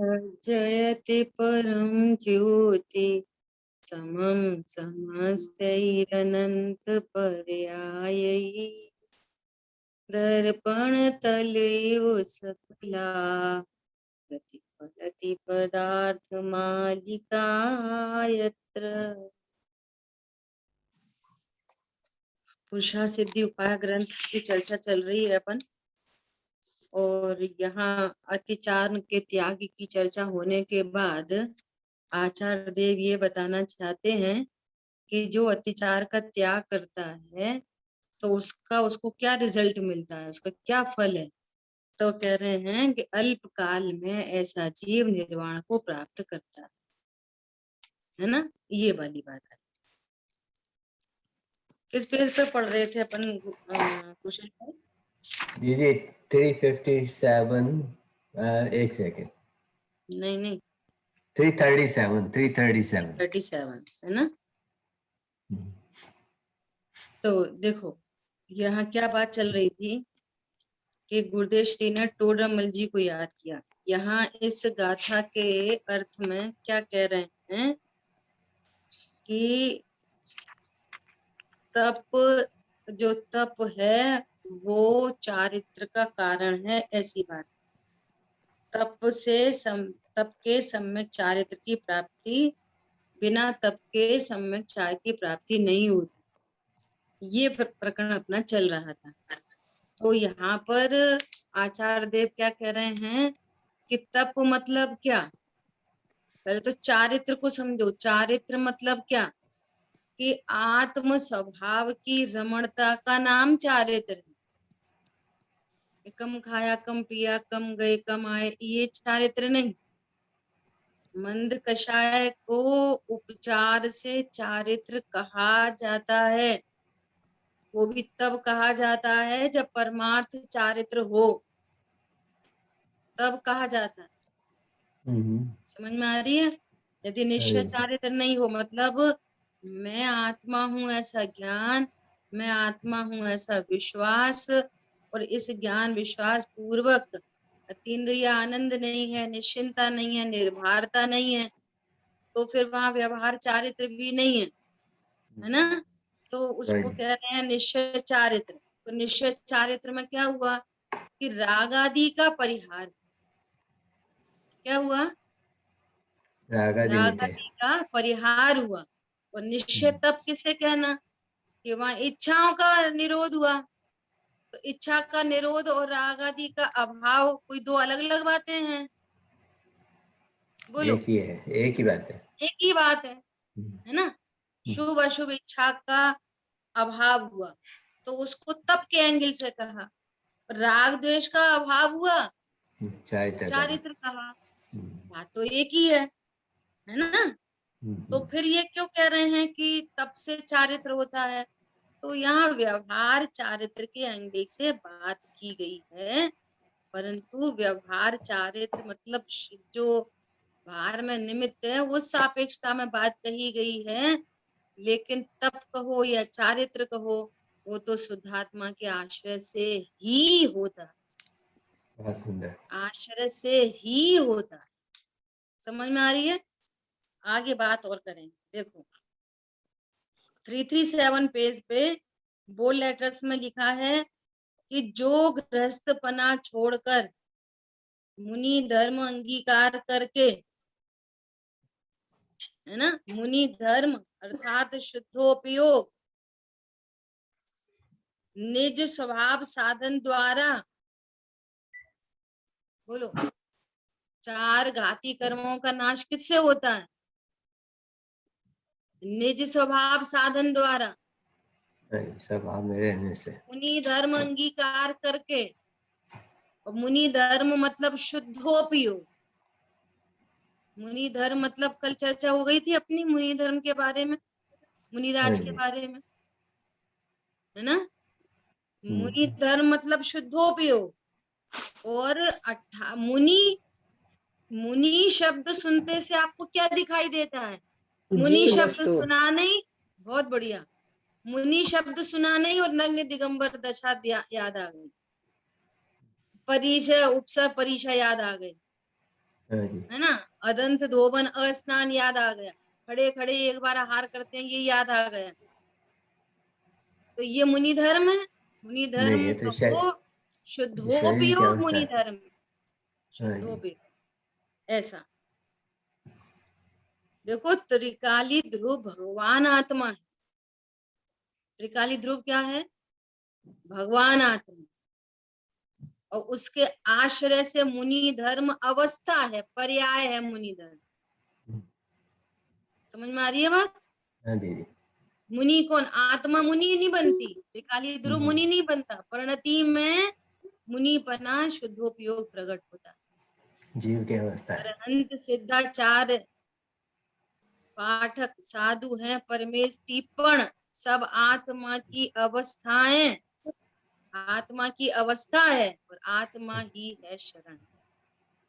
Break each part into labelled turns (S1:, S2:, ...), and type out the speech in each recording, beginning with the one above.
S1: जयति परम ज्योति समं समस्तैरनंत पर्यायैः दर्पण तलेव सकला प्रतिफलति पदार्थ मालिका यत्र। पुरुषा सिद्धि उपाय ग्रंथ की चर्चा चल रही है अपन, और यहाँ अतिचार के त्याग की चर्चा होने के बाद आचार्य देव ये बताना चाहते हैं कि जो अतिचार का त्याग करता है तो उसको क्या रिजल्ट मिलता है, उसका क्या फल है। तो कह रहे हैं कि अल्प काल में ऐसा जीव निर्वाण को प्राप्त करता है ना। ये वाली बात है। किस पेज पे पढ़ रहे थे अपन कुशल भाई?
S2: दीदी 357 एक सेकेंड,
S1: नहीं नहीं
S2: 337
S1: है ना। तो देखो यहाँ क्या बात चल रही थी कि गुरुदेव श्री ने टोडरमल जी को याद किया। यहाँ इस गाथा के अर्थ में क्या कह रहे हैं कि तप, जो तप है वो चारित्र का कारण है, ऐसी बात। तप के सम्यक चारित्र की प्राप्ति, बिना तप के सम्यक चारित्र की प्राप्ति नहीं होती। ये प्रकरण अपना चल रहा था। तो यहाँ पर आचार्य देव क्या कह रहे हैं कि तप मतलब क्या। पहले तो चारित्र को समझो। चारित्र मतलब क्या कि आत्म स्वभाव की रमणता का नाम चारित्र है। कम खाया, कम पिया, कम गए, कम आए, ये चारित्र नहीं। मंद कषाय को उपचार से चारित्र कहा जाता है। वो भी तब कहा जाता है जब परमार्थ चारित्र हो, तब कहा जाता है। समझ में आ रही है। यदि निश्चय चारित्र नहीं हो, मतलब मैं आत्मा हूं ऐसा ज्ञान, मैं आत्मा हूं ऐसा विश्वास, और इस ज्ञान विश्वास पूर्वक अतीन्द्रिय आनंद नहीं है, निश्चिंता नहीं है, निर्भरता नहीं है, तो फिर वहां व्यवहार चारित्र भी नहीं है ना। तो उसको कह रहे हैं निश्चय चारित्र। तो निश्चय चारित्र में क्या हुआ कि राग आदि का परिहार। क्या हुआ? राग आदि का परिहार हुआ। और निश्चय तब किसे कहना कि वहां इच्छाओं का निरोध हुआ। तो इच्छा का निरोध और राग आदि का अभाव कोई दो अलग अलग बातें हैं? बोलो।
S2: एक ही है, एक ही बात है,
S1: एक ही बात है ना। शुभ अशुभ इच्छा का अभाव हुआ तो उसको तप के एंगल से कहा। राग द्वेष का अभाव हुआ, चारित्र कहा। बात तो एक ही है ना। तो फिर ये क्यों कह रहे हैं कि तप से चारित्र होता है? तो यहाँ व्यवहार चारित्र के एंगल से बात की गई है, परंतु व्यवहार चारित्र मतलब जो भार में निमित्त है वो सापेक्षता में बात कही गई है। लेकिन तप कहो या चारित्र कहो, वो तो शुद्धात्मा के आश्रय से ही होता है, आश्रय से ही होता है। समझ में आ रही है? आगे बात और करें। देखो 337 पेज पे बोल्ड लेटर्स में लिखा है कि जो गृहस्थपना छोड़कर मुनि धर्म अंगीकार करके, है ना, मुनि धर्म अर्थात शुद्धोपयोग निज स्वभाव साधन द्वारा, बोलो, चार घाती कर्मों का नाश किससे होता है? निज स्वभाव साधन द्वारा,
S2: स्वभाव में रहने से।
S1: मुनि धर्म अंगीकार करके, और मुनि धर्म मतलब शुद्धोपयोग। मुनि धर्म मतलब कल चर्चा हो गई थी अपनी मुनि धर्म के बारे में, मुनिराज के बारे में, है ना। मुनि धर्म मतलब शुद्धोपयोग। और मुनि, मुनि शब्द सुनते से आपको क्या दिखाई देता है? मुनि शब्द सुना नहीं, बहुत बढ़िया, मुनि शब्द सुना नहीं और नग्न दिगंबर दशा याद आ गई, परिचय उपसा परिचय याद आ गई,
S2: हाँ जी।
S1: है ना। अदंत धोबन अस्नान याद आ गया, खड़े खड़े एक बार आहार करते हैं, ये याद आ गया। तो ये मुनि धर्म है। मुनि
S2: नहीं,
S1: धर्म
S2: ये तो
S1: कहो,
S2: शरीर की
S1: शुद्धोपयोग
S2: अवस्था
S1: मुनि
S2: है।
S1: धर्म,
S2: हाँ जी।
S1: शुद्धोपयोग ऐसा। देखो त्रिकाली ध्रुव भगवान आत्मा है। त्रिकाली ध्रुव क्या है? भगवान आत्मा। और उसके आश्रय से मुनि धर्म अवस्था है, पर्याय है मुनि धर्म। समझ में आ रही है बात?
S2: हाँ दीदी।
S1: मुनि कौन? आत्मा मुनि नहीं बनती, त्रिकाली ध्रुव मुनि नहीं बनता। परिणति में मुनिपना शुद्धोपयोग प्रकट होता है।
S2: जीव की अवस्था है।
S1: अरहंत सिद्धाचार्य पाठक साधु हैं, परमेश टिप्पण सब आत्मा की अवस्थाएं, आत्मा की अवस्था है और आत्मा ही है शरण,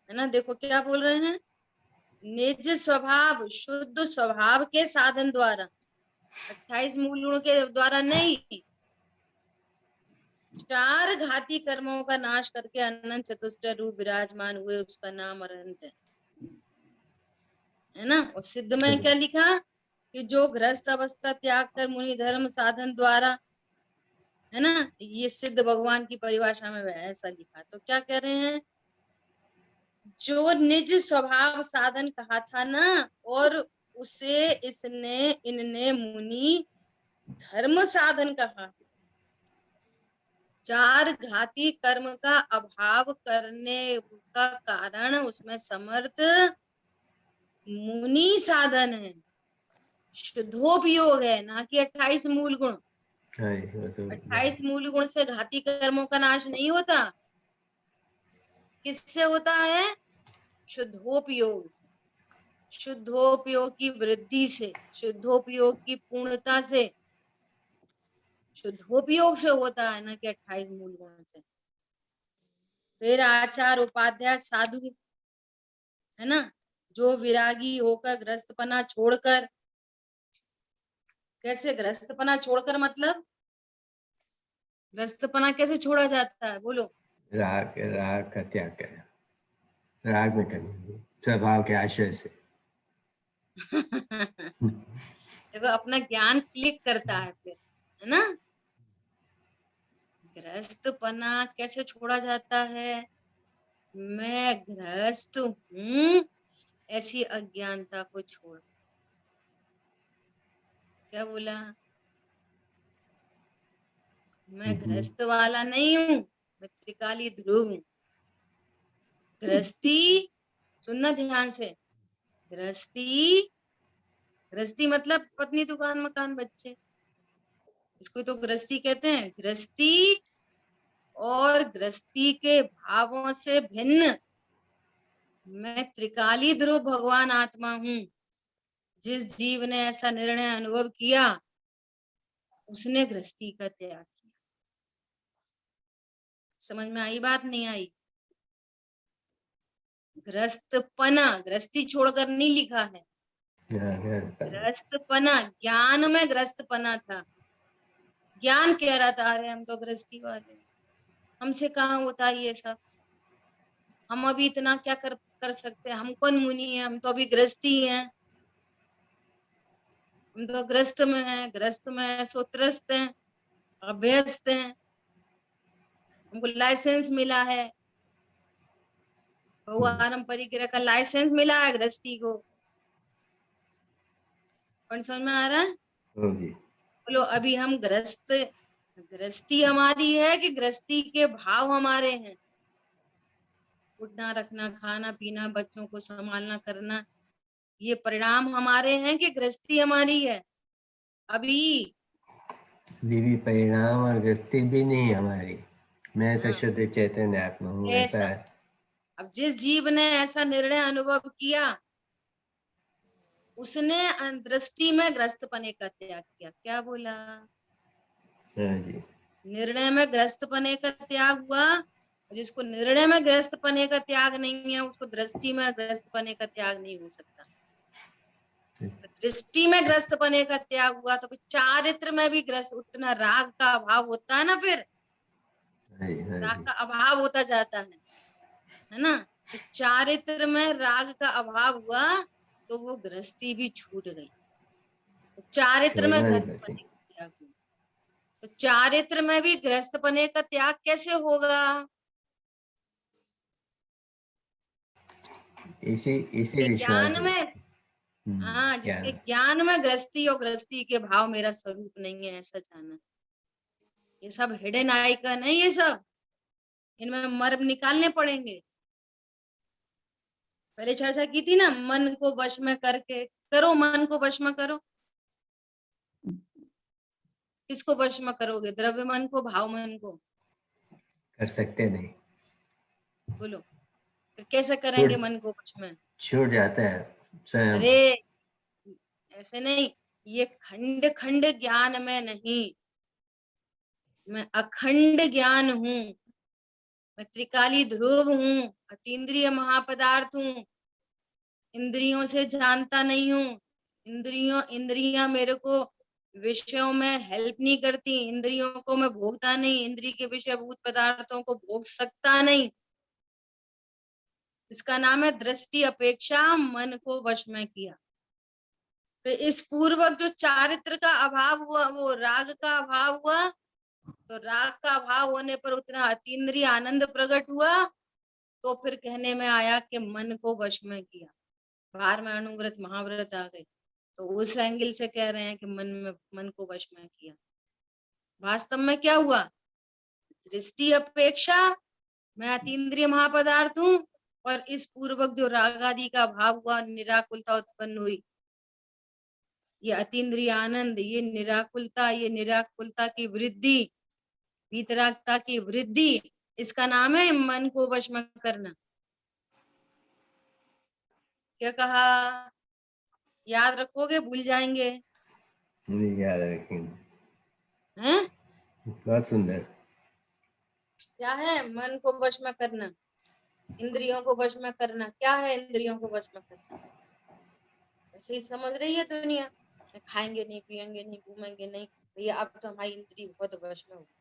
S1: है ना। देखो क्या बोल रहे हैं, निज स्वभाव शुद्ध स्वभाव के साधन द्वारा, 28 मूल गुणों के द्वारा नहीं, 4 घाती कर्मों का नाश करके अनंत चतुष्टय रूप विराजमान हुए, उसका नाम अरहंत है ना। और सिद्ध में क्या लिखा कि जो गृहस्थ अवस्था त्याग कर मुनि धर्म साधन द्वारा, है ना, ये सिद्ध भगवान की परिभाषा में ऐसा लिखा। तो क्या कह रहे हैं, जो निज स्वभाव साधन कहा था ना, और उसे इनने मुनि धर्म साधन कहा। 4 घाती कर्म का अभाव करने का कारण उसमें समर्थ मुनि साधन है, शुद्धोपयोग है, ना कि 28 मूल गुण। 28 मूल गुण से घाती कर्मों का नाश नहीं होता, किससे होता है? शुद्धोपयोग से, शुद्धोपयोग की वृद्धि से, शुद्धोपयोग की पूर्णता से, शुद्धोपयोग से होता है, ना कि 28 मूल गुण से। फिर आचार उपाध्याय साधु, है ना, जो विरागी होकर ग्रस्तपना छोड़कर, कैसे ग्रस्तपना छोड़कर, मतलब ग्रस्तपना कैसे छोड़ा जाता है, बोलो।
S2: राग का त्याग करें, राग में कमी, स्वभाव के आश्रय से।
S1: देखो अपना ज्ञान क्लिक करता है फिर, है ना। ग्रस्तपना कैसे छोड़ा जाता है? मैं ग्रस्त हूं, ऐसी अज्ञानता को छोड़। क्या बोला? मैं गृहस्थ वाला नहीं हूँ, मैं त्रिकाली ध्रुव हूँ। गृहस्थी, सुनना ध्यान से, गृहस्थी, गृहस्थी मतलब पत्नी दुकान मकान बच्चे, इसको तो गृहस्थी कहते हैं। गृहस्थी और गृहस्थी के भावों से भिन्न मैं त्रिकाली ध्रुव भगवान आत्मा हूँ। जिस जीव ने ऐसा निर्णय अनुभव किया, उसने गृहस्थी का त्याग किया। समझ में आई बात, नहीं आई? ग्रस्तपना, गृहस्थी छोड़कर नहीं लिखा है, ग्रस्तपना, ज्ञान में ग्रस्तपना था। ज्ञान कह रहा था अरे हम तो गृहस्थी वाले, हमसे कहाँ होता है ये सब, हम अभी इतना क्या कर सकते हैं, हम कौन मुनि है, हम तो अभी गृहस्थी हैं, हम तो ग्रस्त में है, ग्रस्त में सो त्रस्त हैं, अभ्यस्त हैं, हमको लाइसेंस मिला है, बहुआरम परिग्रह का लाइसेंस मिला है गृहस्थी को। कौन समझ में आ रहा है? बोलो अभी हम गृहस्थी हमारी है कि गृहस्थी के भाव हमारे हैं? उठना रखना, खाना पीना, बच्चों को संभालना करना, ये परिणाम हमारे हैं कि गृहस्थी हमारी है? अभी
S2: भी परिणाम और गृहस्थी भी नहीं हमारी, मैं तो शुद्ध चैतन्य आत्मा हूँ, ऐसा है।
S1: अब जिस जीव ने ऐसा निर्णय अनुभव किया, उसने दृष्टि में ग्रस्तपने का त्याग किया। क्या बोला?
S2: जी।
S1: निर्णय में ग्रस्तपने का त्याग हुआ। जिसको निर्णय में ग्रस्तपने का त्याग नहीं है, उसको दृष्टि में ग्रस्तपने का त्याग नहीं हो सकता। दृष्टि में ग्रस्तपने का त्याग हुआ तो चारित्र में भी ग्रस्त, उतना राग का अभाव होता है ना, फिर राग का अभाव होता जाता है ना। चारित्र में राग का अभाव हुआ तो वो गृहस्थी भी छूट गई। चारित्र में
S2: छोड़ना नहीं
S1: गृहस्थ
S2: पड़ती।
S1: पने का त्याग हुआ, तो चारित्र में भी गृहस्थ पने का त्याग कैसे होगा?
S2: इसी इसी
S1: जिसके
S2: विश्वास
S1: ज्ञान
S2: में।
S1: में, हाँ,
S2: क्या?
S1: जिसके ज्ञान में गृहस्थी और गृहस्थी के भाव मेरा स्वरूप नहीं है, ऐसा जाना। ये सब हिडन आइकन है, ये सब इनमें मर्म निकालने पड़ेंगे। पहले चर्चा की थी ना, मन को वश में करके करो, मन को वश में करो। किसको वश में करोगे? द्रव्य मन को, भाव मन को?
S2: कर सकते नहीं,
S1: बोलो, फिर कैसे करेंगे
S2: छूट
S1: मन को वश में?
S2: छूट जाता है स्वयं।
S1: अरे ऐसे नहीं, ये खंड खंड ज्ञान में नहीं, मैं अखंड ज्ञान हूँ, मैं त्रिकाली ध्रुव हूँ, अतीन्द्रिय महापदार्थ हूँ, इंद्रियों से जानता नहीं हूँ। इंद्रियां मेरे को विषयों में हेल्प नहीं करती, इंद्रियों को मैं भोगता नहीं, इंद्रिय के विषयभूत पदार्थों को भोग सकता नहीं। इसका नाम है दृष्टि अपेक्षा मन को वश में किया। तो इस पूर्वक जो चारित्र का अभाव हुआ वो राग का अभाव हुआ, तो राग का अभाव होने पर उतना अतीन्द्रिय आनंद प्रकट हुआ, तो फिर कहने में आया कि मन को वश में किया, बाहर में अनुव्रत महाव्रत आ गई। तो उस एंगल से कह रहे हैं कि मन को वश में किया। वास्तव में क्या हुआ? दृष्टि अपेक्षा मैं अतीन्द्रिय महापदार्थ हूँ, और इस पूर्वक जो राग आदि का भाव हुआ, निराकुलता उत्पन्न हुई। ये अतीन्द्रिय आनंद, ये निराकुलता की वृद्धि, वीतरागता की वृद्धि, इसका नाम है मन को वश में करना। क्या कहा? याद रखोगे? भूल जाएंगे?
S2: नहीं याद रखेंगे।
S1: हैं?
S2: बहुत सुंदर।
S1: क्या है मन को वश में करना? इंद्रियों को वश में करना क्या है? इंद्रियों को वश में करना ऐसे ही समझ रही है दुनिया, खाएंगे नहीं, पिएंगे नहीं, घूमेंगे नहीं, भैया अब तो हमारी इंद्रिय बहुत वश में हो गई,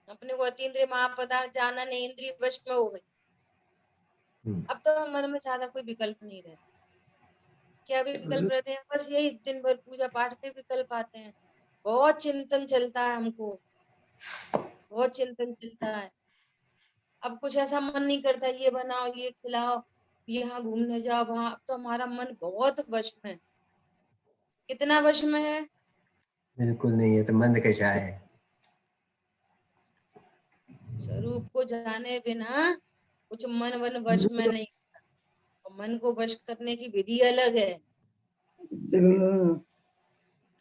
S1: अपने को अतीन्द्रिय महापदार्थ जाना नहीं, इंद्रिय वश में हो गई। अब तो मन में ज्यादा कोई विकल्प नहीं रहता। क्या भी विकल्प रहते हैं? बस यही दिन भर पूजा पाठ के विकल्प आते हैं। बहुत चिंतन चलता है हमको, बहुत चिंतन चलता है। अब कुछ ऐसा मन नहीं करता, ये बनाओ, ये खिलाओ, यहाँ घूमने जाओ, वहां। अब तो हमारा मन बहुत वश में है। कितना वश में है?
S2: बिल्कुल नहीं, है तो मंद कषाय है।
S1: स्वरूप को जाने बिना कुछ मन वन वश में नहीं। और मन को वश करने की विधि अलग है।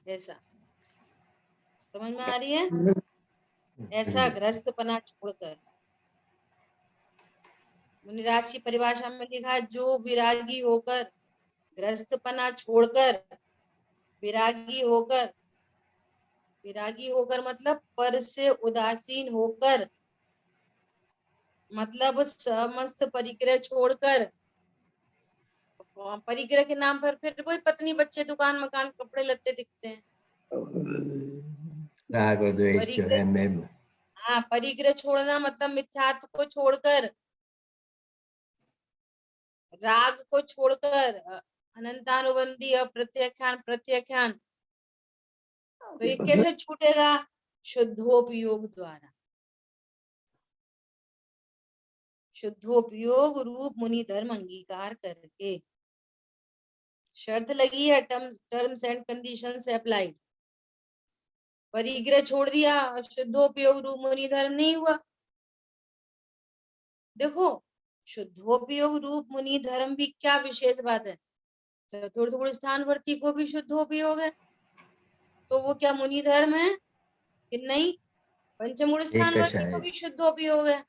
S1: ऐसा समझ में आ रही है? ऐसा गृहस्थपना छोड़कर, मुनिराज की परिभाषा में लिखा है, जो विरागी होकर, गृहस्थपना छोड़कर, विरागी होकर, विरागी होकर मतलब पर से उदासीन होकर, मतलब समस्त परिग्रह छोड़कर। परिग्रह के नाम पर फिर वही पत्नी बच्चे दुकान मकान कपड़े लत्ते दिखते हैं।
S2: राग और द्वेष जो है मैं।
S1: हाँ, परिग्रह छोड़ना मतलब मिथ्यात्व को छोड़कर, राग को छोड़कर, अनंतानुबंधी, अप्रत्याख्यान, प्रत्याख्यान। तो ये कैसे छूटेगा? शुद्धोपयोग द्वारा। शुद्धोपयोग रूप मुनि धर्म अंगीकार करके। शर्त लगी है, टर्म्स एंड कंडीशन से अप्लाइड। परिग्रह छोड़ दिया, शुद्धोपयोग रूप मुनि धर्म नहीं हुआ। देखो, शुद्धोपयोग रूप मुनि धर्म भी क्या विशेष बात है। चतुर्थ गुण स्थानवर्ती को भी शुद्धोपयोग है, तो वो क्या मुनि धर्म है कि नहीं? पंचम गुण
S2: एक
S1: स्थानवर्ती को
S2: कषाय।
S1: भी शुद्धोपयोग है।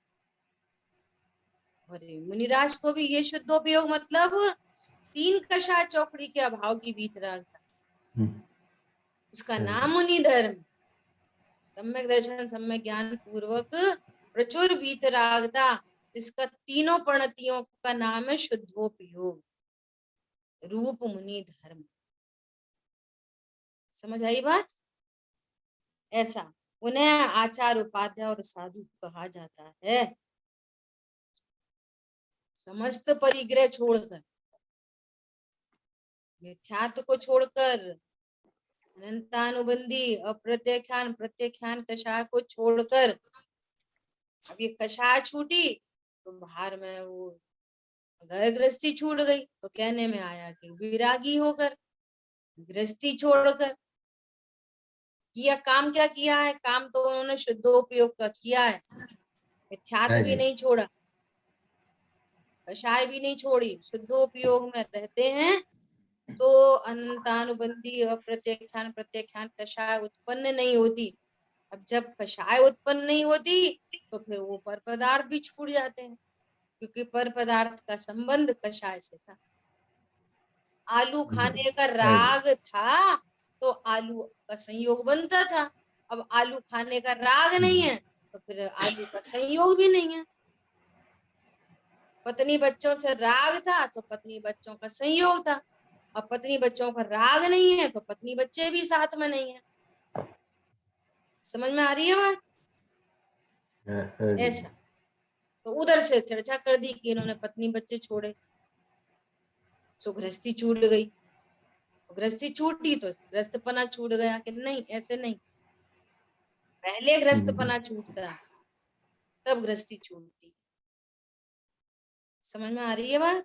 S1: अरे मुनिराज को भी ये शुद्धोपयोग, मतलब तीन कषाय चौकड़ी के अभाव की वीतरागता, उसका नाम मुनि धर्म। सम्यक दर्शन, सम्यक ज्ञान पूर्वक प्रचुर वीतरागता, इसका तीनों प्रणतियों का नाम है शुद्धोपयोग रूप मुनि धर्म। समझ आई बात? ऐसा उन्हें आचार्य, उपाध्याय और साधु कहा जाता है। समस्त परिग्रह छोड़कर, मिथ्यात्व को छोड़कर, अनंतानुबंधी अप्रत्याख्यान प्रत्याख्यान कषाय को छोड़कर, अब ये कषाय छूटी तो बाहर में वो घर गृहस्थी छूट गई, तो कहने में आया कि विरागी होकर, गृहस्थी छोड़कर किया। काम क्या किया है? काम तो उन्होंने शुद्धोपयोग का किया है, मिथ्यात्व
S2: हाँ
S1: भी
S2: जी,
S1: नहीं छोड़ा, कषाय भी नहीं छोड़ी, शुद्धोपयोग में रहते हैं। तो अनंतानुबंधी अप्रत्याख्यान प्रत्याख्यान कषाय उत्पन्न नहीं होती। अब जब कषाय उत्पन्न नहीं होती तो फिर वो पर पदार्थ भी छूट जाते हैं, क्योंकि पर पदार्थ का संबंध कषाय से था। आलू खाने का
S2: हाँ जी,
S1: राग था तो आलू का संयोग बनता था। अब आलू खाने का राग नहीं है तो फिर आलू का संयोग भी नहीं है। पत्नी बच्चों से राग था तो पत्नी बच्चों का संयोग था। अब पत्नी बच्चों का राग नहीं है तो पत्नी बच्चे भी साथ में नहीं है। समझ में आ रही है बात?
S2: हाँ हाँ जी,
S1: ऐसा तो उधर से चर्चा कर दी कि इन्होंने पत्नी बच्चे छोड़े, सो गृहस्थी छूट गई। गृहस्थी छूटी तो गृहस्थपना छूट गया, कि नहीं ऐसे नहीं, पहले गृहस्थपना छूटता तब गृहस्थी छूटती। समझ में आ रही है बात?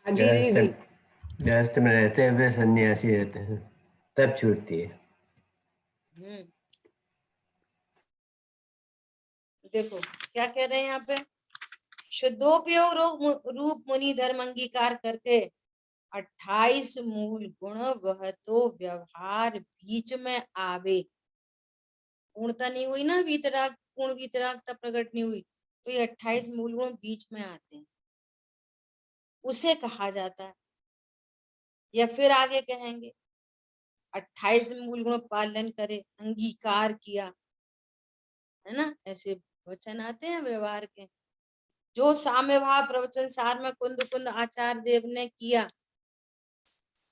S3: हाँ जी
S2: गृहस्थ
S3: जी।
S2: गृहस्थ में रहते हुए सन्यासी रहते हैं तब छूटती है।
S1: देखो क्या कह रहे हैं यहाँ पे, शुद्धोपयोग रूप मुनि धर्म अंगीकार करके 28 मूल गुण वह तो व्यवहार बीच में आवे। पूर्णता नहीं हुई ना, वीतराग पूर्ण वीतरागता प्रकट नहीं हुई, तो ये 28 मूल गुण बीच में आते हैं, उसे कहा जाता है। या फिर आगे कहेंगे 28 मूल गुण पालन करे, अंगीकार किया, है ना, ऐसे वचन आते हैं व्यवहार के। जो साम्य भाव प्रवचन सार में कुंद कुंद आचार्य देव ने किया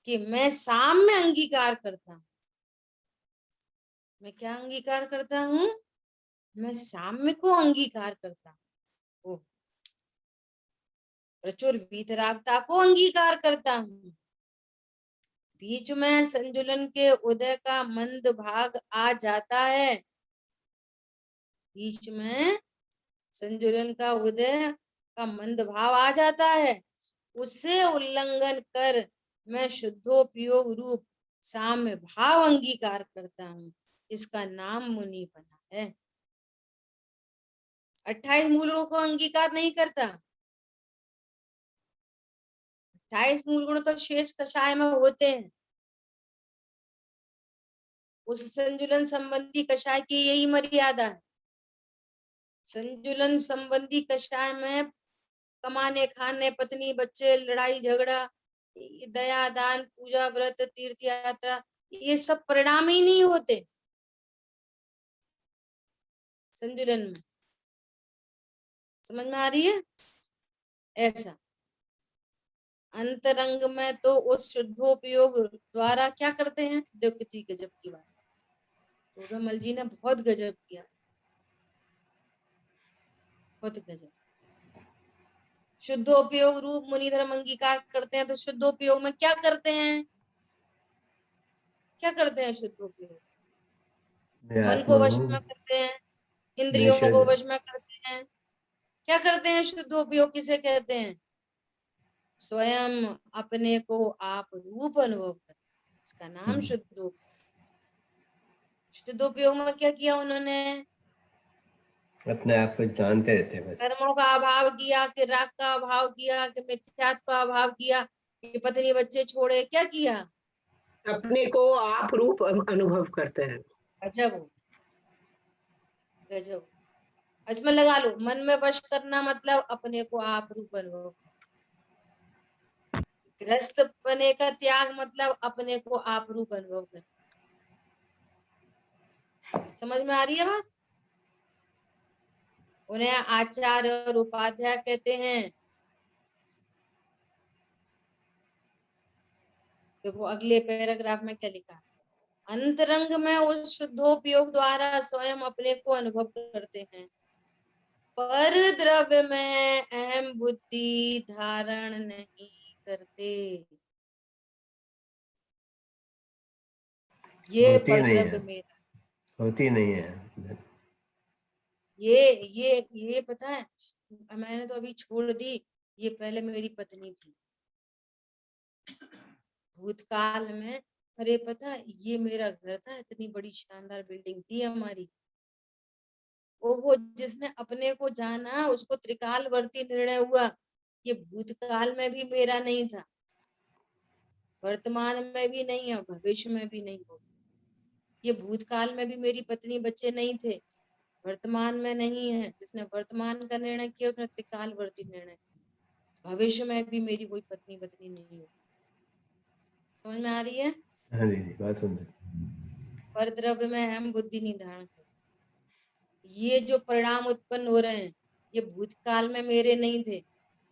S1: कि मैं साम्य अंगीकार करता हूं। मैं क्या अंगीकार करता हूं? मैं साम्य को अंगीकार करता हूँ, प्रचुर वीतरागता को अंगीकार करता हूँ। बीच में संजुलन के उदय का मंद भाग आ जाता है, बीच में संजुलन का उदय का मंद भाव आ जाता है, उससे उल्लंघन कर मैं शुद्धोपयोग रूप साम्य भाव अंगीकार करता हूँ। इसका नाम मुनि बना है। 28 मूलों को अंगीकार नहीं करता। 28 मूल गुण तो शेष कषाय में होते हैं। उस संजुलन संबंधी कषाय की यही मर्यादा है। संजुलन संबंधी कषाय में कमाने खाने पत्नी बच्चे लड़ाई झगड़ा दया दान पूजा व्रत तीर्थ यात्रा ये सब परिणाम ही नहीं होते संजुलन में। समझ में आ रही है? ऐसा अंतरंग में तो उस शुद्धोपयोग द्वारा क्या करते हैं, देखो कितनी गजब की बात। तो रमल जी ने बहुत गजब किया, बहुत गजब। शुद्धोपयोग रूप मुनि धर्म अंगीकार करते हैं, तो शुद्धोपयोग में क्या करते हैं? क्या करते हैं शुद्धोपयोग?
S2: मैं
S1: मन
S2: आत्मा
S1: को वश
S2: हूँ,
S1: में करते हैं,
S2: मैं
S1: इंद्रियों को
S2: शुद्ध।
S1: वश में करते हैं। क्या करते हैं शुद्धोपयोग किसे कहते हैं? स्वयं अपने को आप रूप अनुभव करते हैं, इसका नाम शुद्धोपयोग। शुद्धोपयोग में क्या किया उन्होंने?
S2: अपने आप को जानते रहते बस।
S1: कर्मों का अभाव किया, कि राग का अभाव किया, कि मिथ्यात्व का अभाव किया, कि पत्नी बच्चे छोड़े, क्या किया?
S3: अपने को आप रूप अनुभव करते हैं।
S1: गजब गजब। इसमें लगा लो, मन में वश करना मतलब अपने को आप रूप अनुभव, ग्रस्त पने का त्याग मतलब अपने को आप रूप अनुभव कर। समझ में आ रही है बात? उन्हें आचार्य और उपाध्याय कहते हैं। देखो अगले पैराग्राफ में क्या लिखा, अंतरंग में उस शुद्धोपयोग द्वारा स्वयं अपने को अनुभव करते हैं। पर द्रव्य में अहम बुद्धि धारण नहीं करते। ये
S2: होती
S1: पर
S2: नहीं
S1: द्रव्य
S2: है,
S1: मेरा,
S2: होती नहीं है।
S1: ये पता है, मैंने तो अभी छोड़ दी। ये पहले मेरी पत्नी थी भूतकाल में। अरे पता है, ये मेरा घर था, इतनी बड़ी शानदार बिल्डिंग थी हमारी। वो जिसने अपने को जाना उसको त्रिकालवर्ती निर्णय हुआ। ये भूतकाल में भी मेरा नहीं था, वर्तमान में भी नहीं है, भविष्य में भी नहीं होगा। ये भूतकाल में भी मेरी पत्नी बच्चे नहीं थे, वर्तमान में नहीं है। जिसने वर्तमान का निर्णय किया उसने त्रिकालवर्ती निर्णय किया। भविष्य में भी मेरी कोई पत्नी पत्नी नहीं होगी। समझ में आ रही है?
S2: हाँ दीदी, बात सुन।
S1: पर द्रव्य में अहम बुद्धि नहीं धारण करती। ये जो परिणाम उत्पन्न हो रहे हैं, ये भूतकाल में मेरे नहीं थे,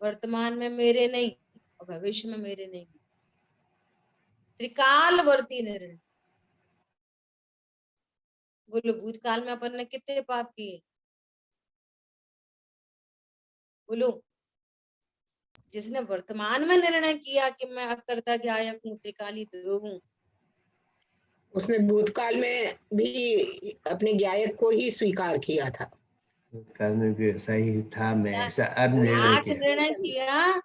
S1: वर्तमान में मेरे नहीं, और भविष्य में मेरे नहीं। त्रिकालवर्ती निर्णय। बोलो, भूतकाल में अपन ने कितने पाप किए? बोलो। जिसने वर्तमान में निर्णय किया कि मैं अकर्ता ज्ञायक हूँ, त्रिकाली ध्रुव हूँ,
S3: उसने भूतकाल में भी अपने ज्ञायक को ही स्वीकार किया था।
S2: काल में भी ऐसा ही था, मैं ऐसा अब निर्णय
S1: आज
S2: किया।
S1: निर्णय किया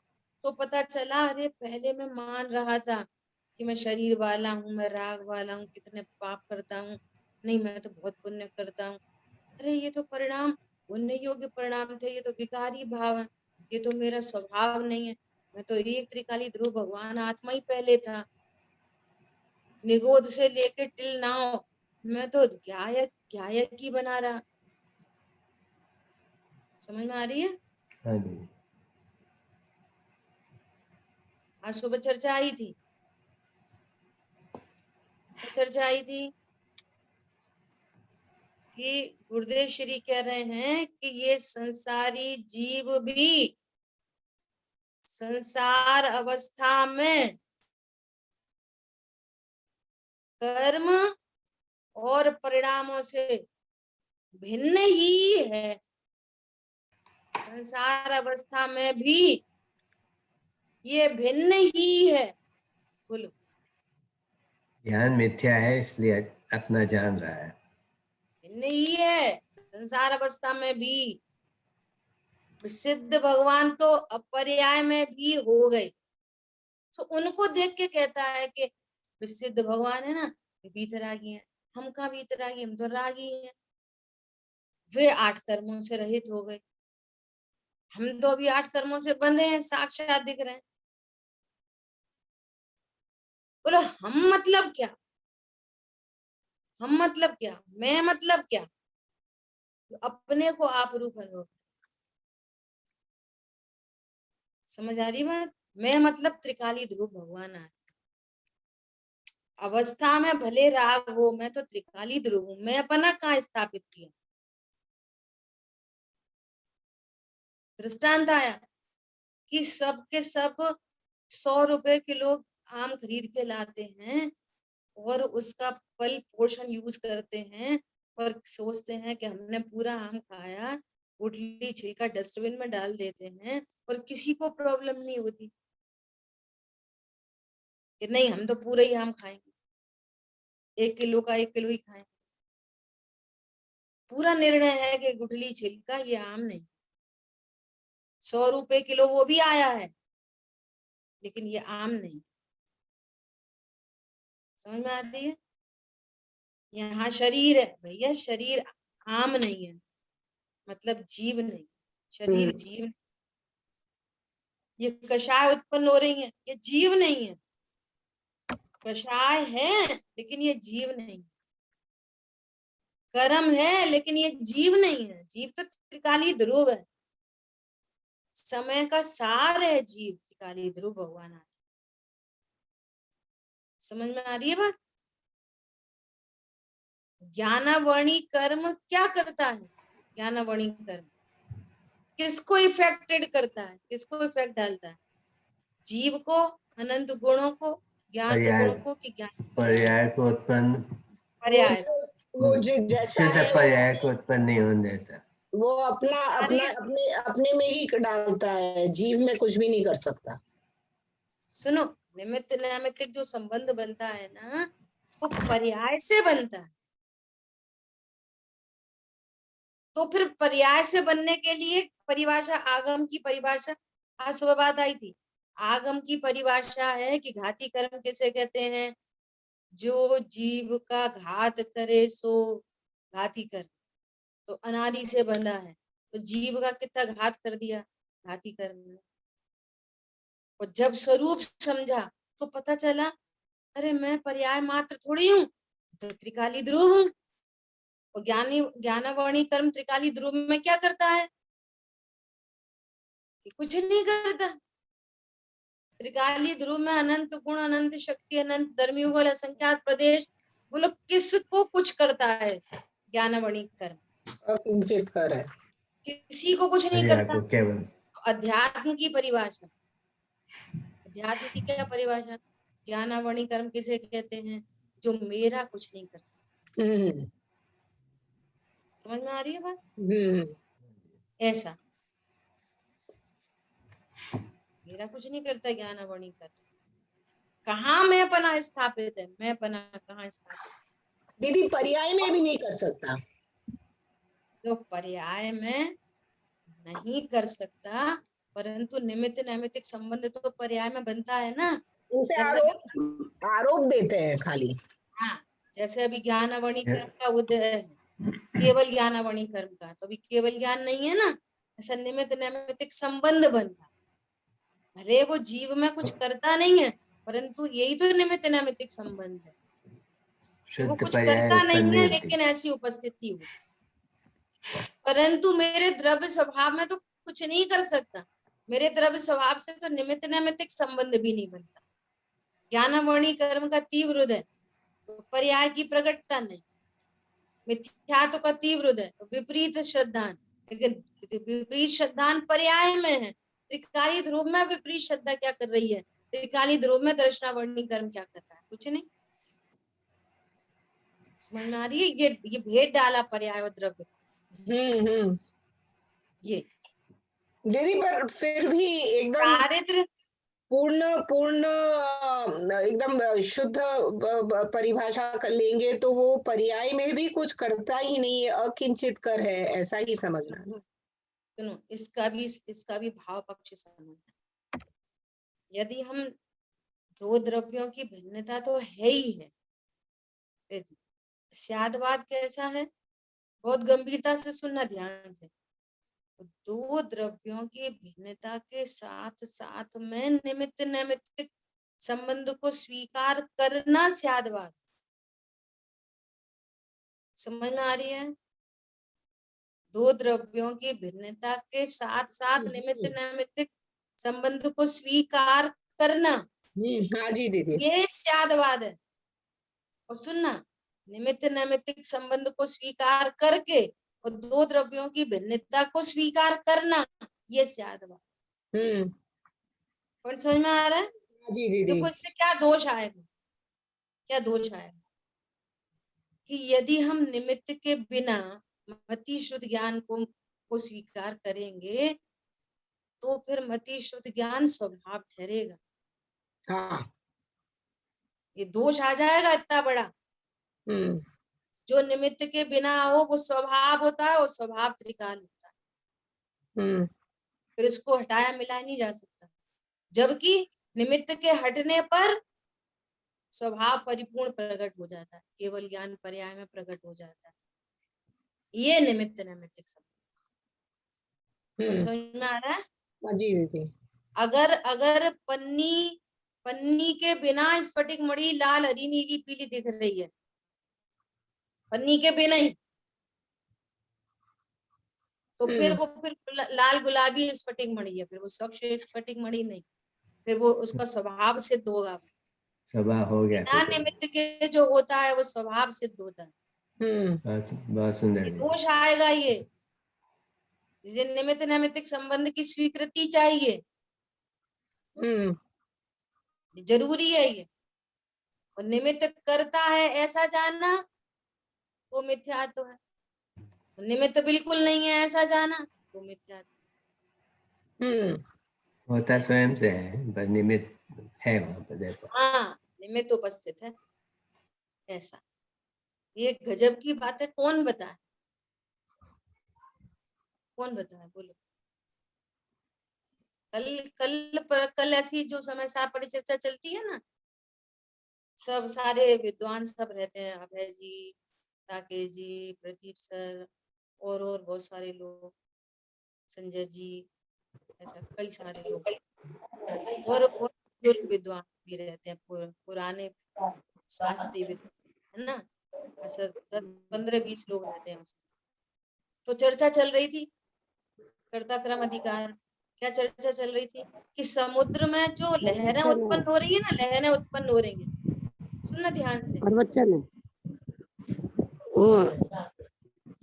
S1: तो पता चला, अरे पहले मैं मान रहा था कि मैं शरीर वाला हूँ, मैं राग वाला हूँ, कितने पाप करता हूँ, नहीं मैं तो बहुत पुण्य करता हूँ। अरे ये तो परिणाम पुण्य योग्य परिणाम थे, ये तो विकारी भाव है, ये तो मेरा स्वभाव नहीं है। मैं तो एक त्रिकाली ध्रुव भगवान आत्मा ही पहले था, निगोद से लेके टिल नाउ मैं तो ज्ञायक ही बना रहा। समझ में आ रही है?
S2: हाँ दीदी।
S1: आज सुबह चर्चा आई थी, चर्चा आई थी कि गुरुदेव श्री कह रहे हैं कि ये संसारी जीव भी संसार अवस्था में कर्म और परिणामों से भिन्न ही है। संसार अवस्था में भी ये भिन्न ही है। बोलो।
S2: ज्ञान मिथ्या है, इसलिए अपना जान रहा है।
S1: भिन्न ही है संसार अवस्था में भी। सिद्ध भगवान तो अपर्याय में भी हो गए, तो उनको देख के कहता है कि सिद्ध भगवान है ना, वीतरागी है। हम कहाँ वीतरागी, हम तो रागी हैं। वे 8 कर्मों से रहित हो गए, हम तो अभी 8 कर्मों से बंधे हैं, साक्षात दिख रहे हैं। बोलो हम मतलब क्या, हम मतलब क्या, मैं मतलब क्या? अपने को आप रूप अनुभव। समझ आ रही बात? मैं मतलब त्रिकाली ध्रुव भगवान आ अवस्था में भले राग हो, मैं तो त्रिकाली ध्रुव हूं। मैं अपना कहाँ स्थापित किया? दृष्टांत आया कि सब के सब 100 रुपए किलो आम खरीद के लाते हैं और उसका फल पोषण यूज करते हैं और सोचते हैं कि हमने पूरा आम खाया, गुठली छिलका डस्टबिन में डाल देते हैं और किसी को प्रॉब्लम नहीं होती कि नहीं हम तो पूरा ही आम खाएंगे, 1 किलो का 1 किलो ही खाएंगे। पूरा निर्णय है कि गुठली छिलका ये आम नहीं। 100 रुपए किलो वो भी आया है, लेकिन ये आम नहीं। समझ में आ रही है? यहाँ शरीर है भैया, शरीर आम नहीं है, मतलब जीव नहीं, शरीर जीव। ये कषाय उत्पन्न हो रही है, ये जीव नहीं है। कषाय है लेकिन ये जीव नहीं। कर्म है लेकिन ये जीव नहीं है। जीव तो त्रिकाली ध्रुव है, समय का सार है जीव, त्रिकाली ध्रुव भगवान आते। समझ में आ रही है बात? ज्ञानावर्णी कर्म क्या करता है? ज्ञानावर्णी कर्म किसको इफेक्टेड करता है, किसको इफेक्ट डालता है? जीव को, अनंत गुणों को, ज्ञान
S2: पर्याय,
S1: गुण को, कि ज्ञान
S2: पर्याय को उत्पन्न,
S3: वो
S1: पर्याय?
S3: वो जो जैसा
S2: शुद्ध
S3: है वो
S2: पर्याय को उत्पन्न नहीं होने देता।
S3: वो अपना अपना
S1: कार्य
S3: अपने अपने में ही डालता है, जीव में कुछ भी नहीं कर सकता।
S1: सुनो, निमित्त नैमित्तिक जो संबंध बनता है ना, वो पर्याय से बनता है। तो फिर पर्याय से बनने के लिए परिभाषा, आगम की परिभाषा आज सुबह बात आई थी। आगम की परिभाषा है कि घाती कर्म किसे कहते हैं? जो जीव का घात करे सो घाती कर्म। तो अनादि से बंधा है, तो जीव का कितना घात कर दिया घाती कर्म ने। और जब स्वरूप समझा तो पता चला, अरे मैं पर्याय मात्र थोड़ी हूँ, तो त्रिकाली ध्रुव हूँ। और ज्ञानावणी कर्म त्रिकाली ध्रुव में क्या करता है? कि कुछ नहीं करता। त्रिकाली ध्रुव में अनंत गुण, अनंत शक्ति, अनंत धर्मयुगल, असंख्यात प्रदेश, बोलो किसको कुछ करता है ज्ञानावणी कर्म?
S3: अकिंचित कर है।
S1: किसी को कुछ नहीं
S2: पर्याय
S1: करता।
S2: को केवल
S1: अध्यात्म की परिभाषा, अध्यात्म की क्या परिभाषा? ज्ञानावणी कर्म किसे कहते हैं? जो मेरा कुछ नहीं कर सकता। समझ में आ रही है बात? ऐसा मेरा कुछ नहीं करता ज्ञानावणी कर्म। कहाँ मैं पना स्थापित है? मैं पना कहाँ स्थापित?
S3: दीदी पर्याय में भी नहीं कर सकता।
S1: जो पर्याय में नहीं कर सकता, परंतु निमित्त नैमित्तिक संबंध तो पर्याय में बनता है ना।
S3: उनसे
S1: जैसे
S3: आरोप देते हैं खाली।
S1: हाँ, जैसे अभी ज्ञानावणी कर्म का उदय है, केवल ज्ञानावणी कर्म का, तो अभी केवल ज्ञान नहीं है ना। ऐसा निमित्त नैमित्तिक संबंध बनता। भले वो जीव में कुछ करता नहीं है, परंतु यही तो निमित्त नैमित्तिक संबंध है। वो
S2: शुद्ध
S1: कुछ
S2: पर्याय
S1: करता
S2: उत्पन्न
S1: नहीं
S2: नहीं
S1: है,
S2: होती।
S1: लेकिन ऐसी उपस्थिति हो। परंतु मेरे द्रव्य स्वभाव में तो कुछ नहीं कर सकता। मेरे द्रव्य स्वभाव से तो निमित्त नैमित्तिक संबंध भी नहीं बनता। ज्ञानावणी कर्म का तीव्र उदय, तो पर्याय की प्रकटता नहीं। मिथ्यात्व का तीव्र उदय, तो विपरीत श्रद्धान, लेकिन विपरीत श्रद्धान पर्याय में है। त्रिकाली ध्रुव में विपरीत श्रद्धा क्या कर रही है? त्रिकाली ध्रुव में दर्शनावणी कर्म क्या कर रहा है? कुछ नहीं। समझ में आ रही है? ये भेद डाला पर्याय और द्रव्य। ये
S3: दीदी पर फिर भी एकदम
S1: चारित्र
S3: पूर्ण एकदम शुद्ध परिभाषा कर लेंगे तो वो पर्याय में भी कुछ करता ही नहीं है, अकिंचित कर है, ऐसा ही समझना।
S1: सुनो, इसका भी भाव पक्ष समझना। यदि हम दो द्रव्यों की भिन्नता तो है ही है, स्यादवाद कैसा है? बहुत गंभीरता से सुनना ध्यान से। दो द्रव्यों की भिन्नता के साथ साथ में निमित्त नैमित्तिक संबंध को स्वीकार करना स्यादवाद। समझ में आ रही है? दो द्रव्यों की भिन्नता के साथ साथ निमित्त नैमित्तिक संबंध को स्वीकार करना,
S3: हाँ जी दीदी।
S1: ये स्यादवाद है। और सुनना, निमित्त नैमित्तिक संबंध को स्वीकार करके और दो द्रव्यों की भिन्नता को स्वीकार करना, ये स्यादवाद। कौन समझ में आ रहा है?
S3: हाँ जी दीदी।
S1: देखो इससे क्या दोष आएगा, क्या दोष आएगा कि यदि हम निमित्त के बिना मति शुद्ध ज्ञान को स्वीकार करेंगे, तो फिर मति शुद्ध ज्ञान स्वभाव ठहरेगा।
S3: हाँ।
S1: ये दोष आ जाएगा इतना बड़ा। जो निमित्त के बिना हो वो स्वभाव होता है, और स्वभाव त्रिकाल होता है। फिर इसको हटाया मिलाया नहीं जा सकता। जबकि निमित्त के हटने पर स्वभाव परिपूर्ण प्रकट हो जाता है, केवल ज्ञान पर्याय में प्रकट हो जाता है। ये निमित्त नैमित्तिक संबंध समझ में आ रहा है?
S3: हाँ जी दीदी।
S1: अगर पन्नी के बिना स्फटिक मणि लाल, हरी, नीली, पीली दिख रही है, पन्नी के बिना ही, तो फिर लाल गुलाबी स्फटिक मणि है, फिर वो स्वच्छ स्फटिक मणि नहीं, फिर वो उसका स्वभाव सिद्ध होगा।
S2: स्वभाव हो गया
S1: बिना निमित्त के जो होता है वो स्वभाव सिद्ध होता है।
S2: बहुत सुंदर।
S1: दोष आएगा ये, जिसे निमित्त नैमित्तिक संबंध की स्वीकृति चाहिए, जरूरी है ये। और निमित्त करता है ऐसा जानना वो मिथ्यात्व है। निमित्त बिल्कुल नहीं है ऐसा जाना तो मिथ्या।
S2: होता स्वयं से है, पर निमित्त है वहां पर, देखो।
S1: हाँ, निमित्त उपस्थित है ऐसा। ये गजब की बात है। कौन बताए, कौन बताए बोलो। कल ऐसी जो समय सार परिचर्चा चलती है ना, सब सारे विद्वान सब रहते हैं, अभय जी, राकेश जी, प्रदीप सर और बहुत सारे लोग, संजय जी, ऐसा कई सारे लोग, और बुजुर्ग विद्वान भी रहते हैं, पुराने शास्त्रीय विद्वान है ना, ऐसा 10, 15, 20 लोग रहते हैं उसमें। तो चर्चा चल रही थी कर्ता क्रम अधिकार। क्या चर्चा चल रही थी कि समुद्र में जो लहरें उत्पन्न हो रही है ना, लहरें उत्पन्न हो रही है, सुनना ध्यान से।
S4: और बच्चा ने वो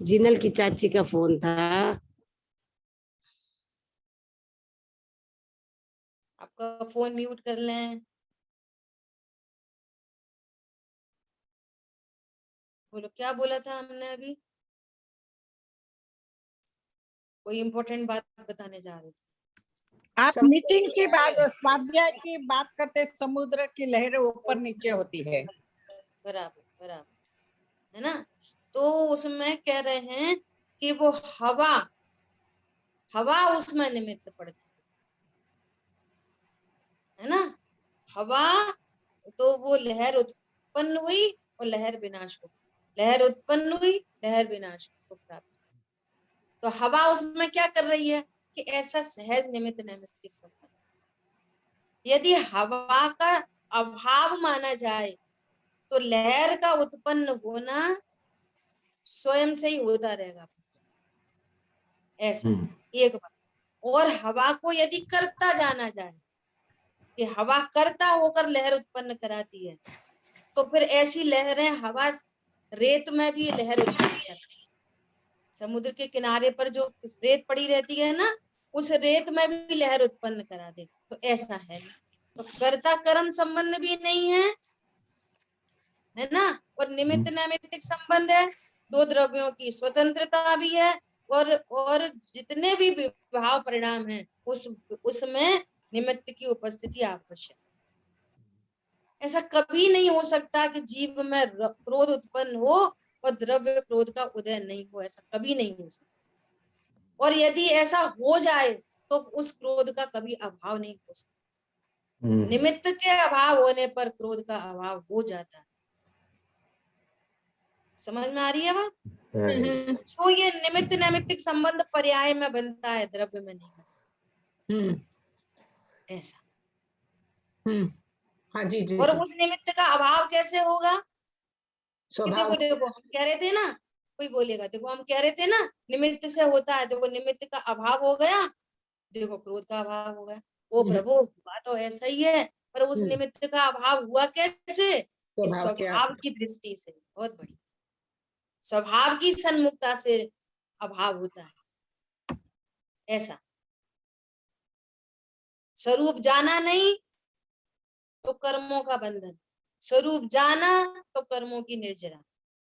S4: जिनल की चाची का फोन था।
S1: आपका फोन म्यूट कर लें। बोलो क्या बोला था हमने अभी, कोई इम्पोर्टेंट बात बताने जा रहे थे।
S5: आप मीटिंग के बाद स्वाध्याय की बात करते, समुद्र की लहरें ऊपर नीचे होती है।
S1: बराबर बराबर है ना। तो उसमें कह रहे हैं कि वो हवा उसमें निमित्त पड़ती है ना। हवा, तो वो लहर उत्पन्न हुई और लहर विनाश को, लहर उत्पन्न हुई, लहर विनाश को प्राप्त। तो हवा उसमें क्या कर रही है कि ऐसा सहज निमित्त नैमित्तिक संबंध। यदि हवा का अभाव माना जाए तो लहर का उत्पन्न होना स्वयं से ही होता रहेगा ऐसा एक बात। और हवा को यदि करता जाना जाए कि हवा करता होकर लहर उत्पन्न कराती है, तो फिर ऐसी लहरें हवा रेत में भी लहर उत्पन्न कराती है। समुद्र के किनारे पर जो रेत पड़ी रहती है ना, उस रेत में भी लहर उत्पन्न करा देती। तो ऐसा है नहीं, तो कर्ता कर्म संबंध भी नहीं है ना, और निमित्त नैमित्तिक संबंध है। दो द्रव्यों की स्वतंत्रता भी है, और जितने भी विभाव परिणाम हैं उसमें निमित्त की उपस्थिति आवश्यक। ऐसा कभी नहीं हो सकता कि जीव में क्रोध उत्पन्न हो और द्रव्य क्रोध का उदय नहीं हो, ऐसा कभी नहीं हो सकता। और यदि ऐसा हो जाए तो उस क्रोध का कभी अभाव नहीं हो सकता। निमित्त के अभाव होने पर क्रोध का अभाव हो जाता है। समझ में आ रही है बात? सो ये निमित्त नैमित्तिक संबंध पर्याय में बनता है, द्रव्य में नहीं बनता ऐसा।
S3: हाँ जी जी।
S1: और उस निमित्त का अभाव कैसे होगा कि
S3: स्वभाव
S1: देखो हम कह रहे थे ना, कोई बोलेगा देखो हम कह रहे थे ना निमित्त से होता है, देखो निमित्त का अभाव हो गया, देखो क्रोध का अभाव हो गया। ओ प्रभु बात तो ऐसा ही है, पर उस निमित्त का अभाव हुआ कैसे? इस स्वभाव की दृष्टि से। बहुत बढ़िया, स्वभाव की सन्मुखता से अभाव होता है ऐसा। स्वरूप जाना नहीं तो कर्मों का बंधन, स्वरूप जाना तो कर्मों की निर्जरा,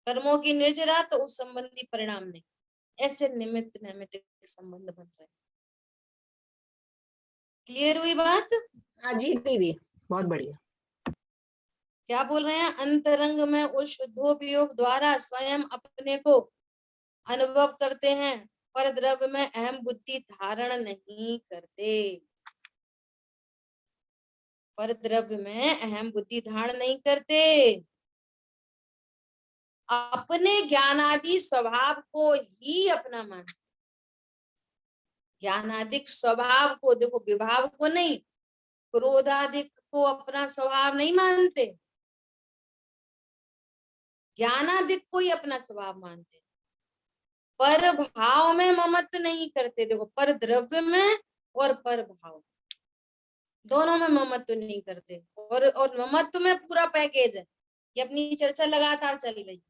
S1: कर्मों की निर्जरा तो उस संबंधी परिणाम नहीं। ऐसे निमित्त नैमित्तिक संबंध बन रहे। क्लियर हुई बात?
S3: हाँ जी दीदी, बहुत बढ़िया।
S1: क्या बोल रहे हैं? अंतरंग में उस शुद्धोपयोग द्वारा स्वयं अपने को अनुभव करते हैं, पर द्रव्य में अहम बुद्धि धारण नहीं करते। पर द्रव्य में अहम बुद्धि धारण नहीं करते, अपने ज्ञानादि स्वभाव को ही अपना मानते। ज्ञानादिक स्वभाव को, देखो विभाव को नहीं, क्रोधादिक को अपना स्वभाव नहीं मानते, ज्ञानादिक को ही अपना स्वभाव मानते। पर भाव में ममत्व नहीं करते। देखो पर द्रव्य में और पर भाव दोनों में ममत्व नहीं करते। और ममत्व में पूरा पैकेज है, ये अपनी चर्चा लगातार चल रही।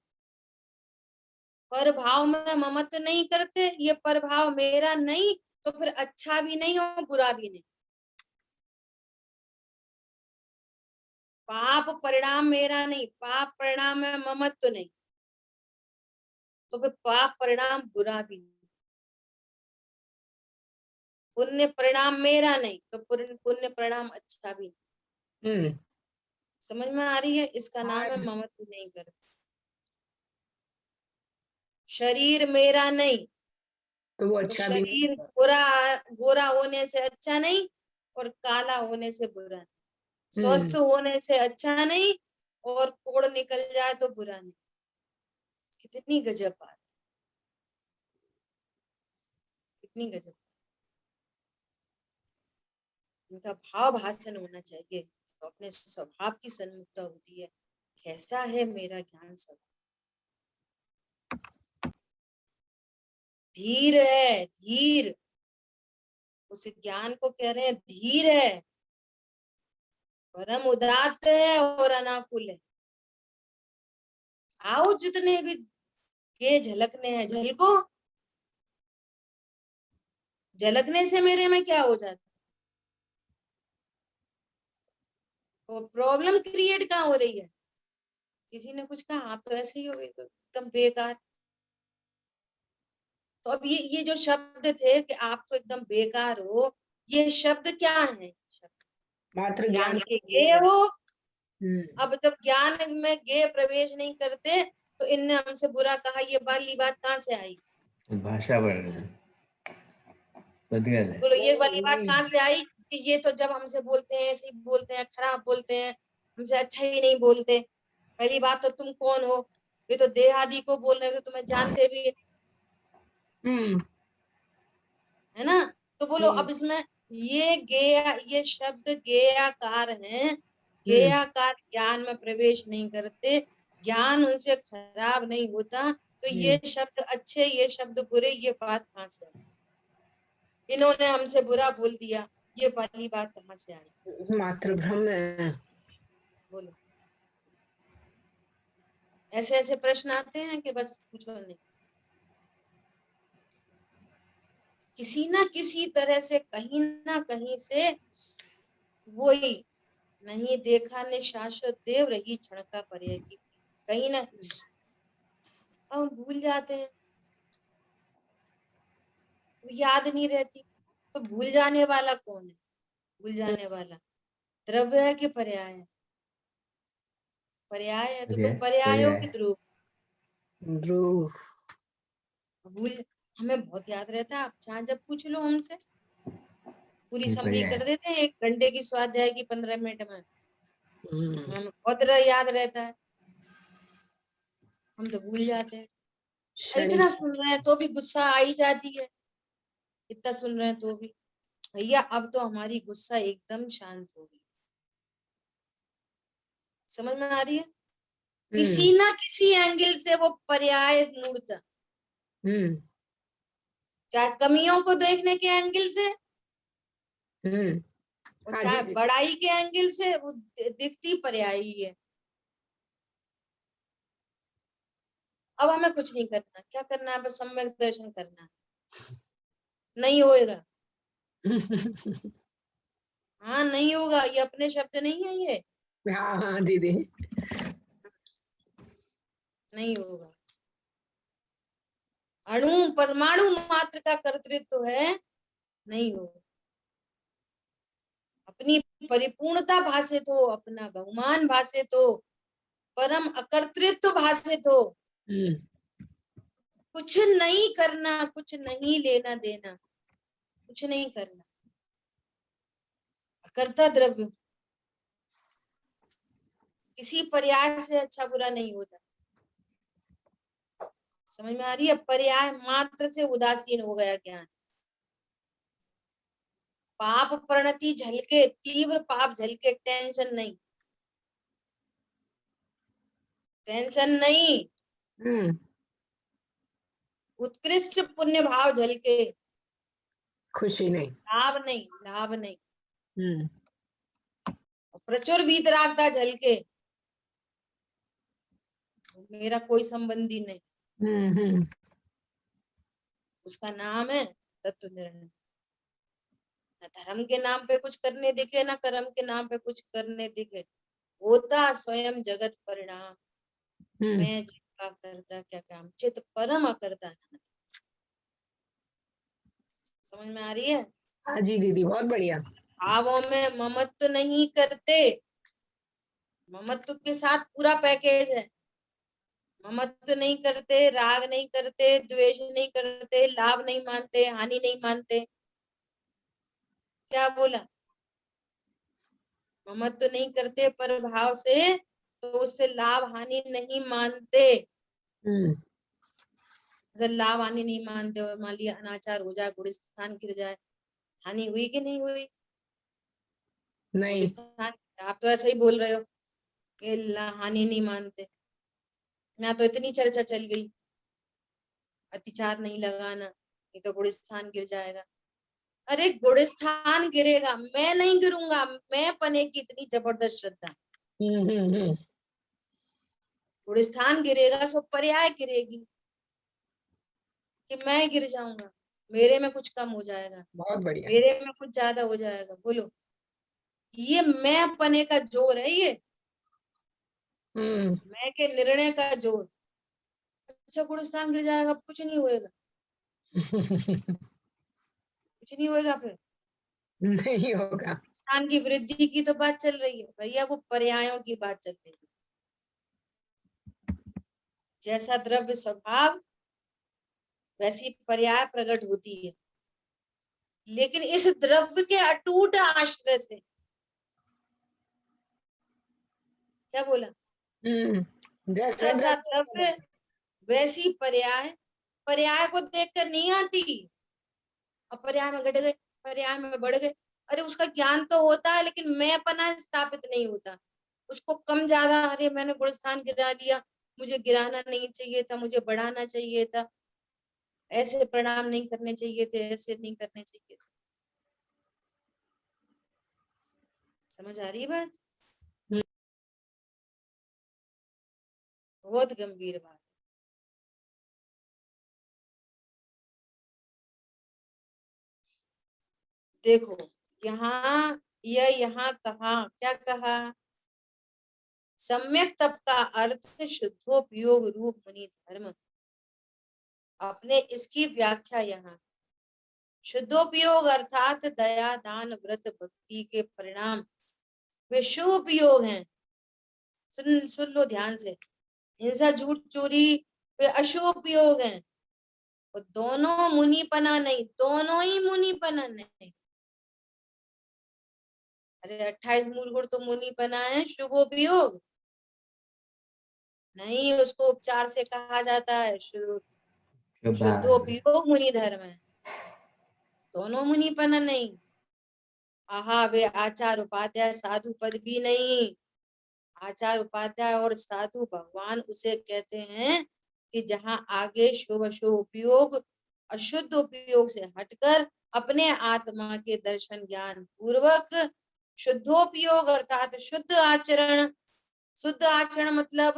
S1: पर भाव में ममत्व नहीं करते, ये पर भाव मेरा नहीं तो फिर अच्छा भी नहीं और बुरा भी नहीं। पाप परिणाम मेरा नहीं, पाप परिणाम में ममत्व नहीं। तो फिर पाप परिणाम बुरा भी नहीं, पुण्य परिणाम मेरा नहीं तो पुण्य परिणाम अच्छा भी नहीं। समझ में आ रही है? इसका नाम है ममत्व नहीं करते। शरीर मेरा नहीं
S3: तो वो
S1: तो
S3: अच्छा भी नहीं।
S1: शरीर गोरा होने से अच्छा नहीं और काला होने से बुरा नहीं, स्वस्थ होने से अच्छा नहीं और कोड़ निकल जाए तो बुरा नहीं। कितनी गजब बात, कितनी गजब। उनका भाव भाषण होना चाहिए तो अपने स्वभाव की सन्मुखता होती है। कैसा है मेरा ज्ञान स्वभाव? धीर है, धीर। उस ज्ञान को कह रहे हैं धीर है, परम उदात्त है और अनाकुल है। आओ जितने भी ये झलकने हैं झलको, झलकने से मेरे में क्या हो जाता? वो प्रॉब्लम क्रिएट कहाँ हो रही है? किसी ने कुछ कहा आप तो ऐसे ही हो गए एकदम बेकार। तो अब ये जो शब्द थे कि आप तो एकदम बेकार हो, ये शब्द क्या है? शब्द
S3: मात्र
S1: ज्ञान
S3: ज्ञान
S1: के गे हो।
S3: हम्म।
S1: अब जब ज्ञान में गे प्रवेश नहीं करते तो इनने हमसे बुरा कहा, ये वाली बात कहाँ से आई?
S2: भाषा बढ़ रही है, बदल है।
S1: बोलो ये वाली बात
S3: नहीं।
S1: कहाँ से आई कि ये तो जब हमसे बोलते हैं ऐसे ही बोलते हैं, खराब बोलते हैं, हमसे अच्छा ही नहीं बोलते। पहली बात तो तुम कौन हो? ये तो देहादी को बोल रहे हो, तो तुम्हें जानते भी है ना? तो बोलो अब इसमें ये गेया, ये शब्द गेयाकार है। गेयाकार ज्ञान में प्रवेश नहीं करते, ज्ञान उनसे खराब नहीं होता, तो ये शब्द अच्छे ये शब्द बुरे, ये बात कहाँ से आई? इन्होंने हमसे बुरा बोल दिया, ये वाली बात कहाँ से आई?
S3: मात्र भ्रम है।
S1: बोलो। ऐसे ऐसे प्रश्न आते हैं कि बस पूछो नहीं। किसी ना किसी तरह से कहीं ना कहीं से वही नहीं देखा ने शाश्वत देव रही क्षण का पर्याय की, कहीं ना हम भूल जाते हैं, याद नहीं रहती। तो भूल जाने वाला कौन है? भूल जाने वाला द्रव्य है कि पर्याय है? पर्याय है। तो तुम पर्यायों की ध्रुव। भूल हमें बहुत याद रहता है, आप चाहे जब पूछ लो हमसे पूरी समरी कर देते हैं 1 घंटे की स्वाध्याय की 15 मिनट में। हमें बहुत याद रहता है, हम तो भूल जाते हैं। इतना सुन रहे हैं तो भी गुस्सा आ ही जाती है, इतना सुन रहे हैं तो भी। भैया अब तो हमारी गुस्सा एकदम शांत हो गई। समझ में आ रही है? किसी ना किसी एंगल से वो पर्याय मूर्त, चाहे कमियों को देखने के एंगल से और चाहे बड़ाई के एंगल से, वो दिखती पर्याय ही है। अब हमें कुछ नहीं करना, क्या करना है? बस सम्यक दर्शन करना है। नहीं होएगा। हाँ नहीं होगा, ये अपने शब्द नहीं है ये।
S3: हाँ दीदी,
S1: नहीं होगा। अणु परमाणु मात्र का कर्तृत्व है, नहीं होगा। अपनी परिपूर्णता भाषित हो, अपना बहुमान भाषित हो, परम अकर्तृत्व भाषित हो। कुछ नहीं करना, कुछ नहीं लेना देना, कुछ नहीं करना। अकर्ता द्रव्य किसी पर्याय से अच्छा बुरा नहीं होता। समझ में आ रही है? पर्याय मात्र से उदासीन हो गया ज्ञान। पाप प्रणति झलके, तीव्र पाप झलके, टेंशन नहीं, टेंशन नहीं। उत्कृष्ट पुण्य भाव झलके,
S3: खुशी नहीं,
S1: लाभ नहीं, लाभ नहीं। प्रचुर वीतरागता झलके, मेरा कोई संबंधी नहीं। उसका नाम है तत्व निर्णय। न धर्म के नाम पे कुछ करने दिखे, ना कर्म के नाम पे कुछ करने दिखे, होता स्वयं जगत परिणाम। मैं का करता क्या काम, चित परम अकर्ता। समझ में आ रही है?
S3: हाँ जी दीदी, बहुत बढ़िया।
S1: भावों में ममत्व नहीं करते, ममत्व के साथ पूरा पैकेज है। ममत्व नहीं करते, राग नहीं करते, द्वेष नहीं करते, लाभ नहीं मानते, हानि नहीं मानते। क्या बोला? ममत्व नहीं करते पर भाव से, तो उससे लाभ हानि नहीं मानते। जब लाभ हानि नहीं मानते हो, मान लिया अनाचार हो जाए, गुणस्थान गिर जाए, हानि हुई कि नहीं हुई?
S3: नहीं।
S1: गुणस्थान, आप तो ऐसे ही बोल रहे हो कि हानि नहीं मानते। मैं तो इतनी चर्चा चल गई, अतिचार नहीं लगाना, ये तो गुणस्थान गिर जाएगा। अरे गुणस्थान गिरेगा, मैं नहीं गिरूंगा। मैं पने की इतनी जबरदस्त श्रद्धा। गुणस्थान गिरेगा सो पर्याय गिरेगी कि मैं गिर जाऊंगा, मेरे में कुछ कम हो जाएगा,
S3: बहुत बढ़िया।
S1: मेरे में कुछ ज्यादा हो जाएगा। बोलो, ये मैं पने का जोर है, ये मैं के निर्णय का जोर। अच्छा गुणस्थान गिर जाएगा, कुछ नहीं होएगा, कुछ नहीं होएगा। फिर
S3: नहीं होगा।
S1: स्थान की वृद्धि की तो बात चल रही है भैया, वो पर्यायों की बात चल रही है। जैसा द्रव्य स्वभाव वैसी पर्याय प्रकट होती है, लेकिन इस द्रव्य के अटूट आश्रय से। क्या बोला? जैसा द्रव्य वैसी पर्याय, पर्याय को देखकर नहीं आती। अब पर्याय में घट गए, पर्याय में बढ़ गए, अरे उसका ज्ञान तो होता है, लेकिन मैं पना स्थापित नहीं होता। उसको कम ज्यादा, अरे मैंने गुणस्थान गिरा लिया, मुझे गिराना नहीं चाहिए था, मुझे बढ़ाना चाहिए था, ऐसे प्रणाम नहीं करने चाहिए थे, ऐसे नहीं करने चाहिए थे। समझ आ रही है बात? बहुत गंभीर बात। देखो यहाँ कहा, क्या कहा? सम्यक तप का अर्थ शुद्धोपयोग रूप मुनि धर्म। अपने इसकी व्याख्या यहाँ, शुद्धोपयोग अर्थात दया दान व्रत भक्ति के परिणाम वे शुभोपयोग हैं। सुन लो ध्यान से। हिंसा झूठ चोरी वे अशुभोपयोग हैं। और दोनों मुनिपना नहीं, दोनों ही मुनिपना नहीं। अरे 28 मूल गुण तो मुनिपना है, शुभोपयोग नहीं। उसको उपचार से कहा जाता है शुद्धोपयोग मुनि धर्म है, दोनों मुनिपना नहीं। आहा, वे आचार उपाध्याय साधु पद भी नहीं। आचार उपाध्याय और साधु भगवान उसे कहते हैं कि जहां आगे शुभ अशुभ उपयोग अशुद्ध उपयोग से हटकर अपने आत्मा के दर्शन ज्ञान पूर्वक शुद्धोपयोग अर्थात शुद्ध आचरण। शुद्ध आचरण मतलब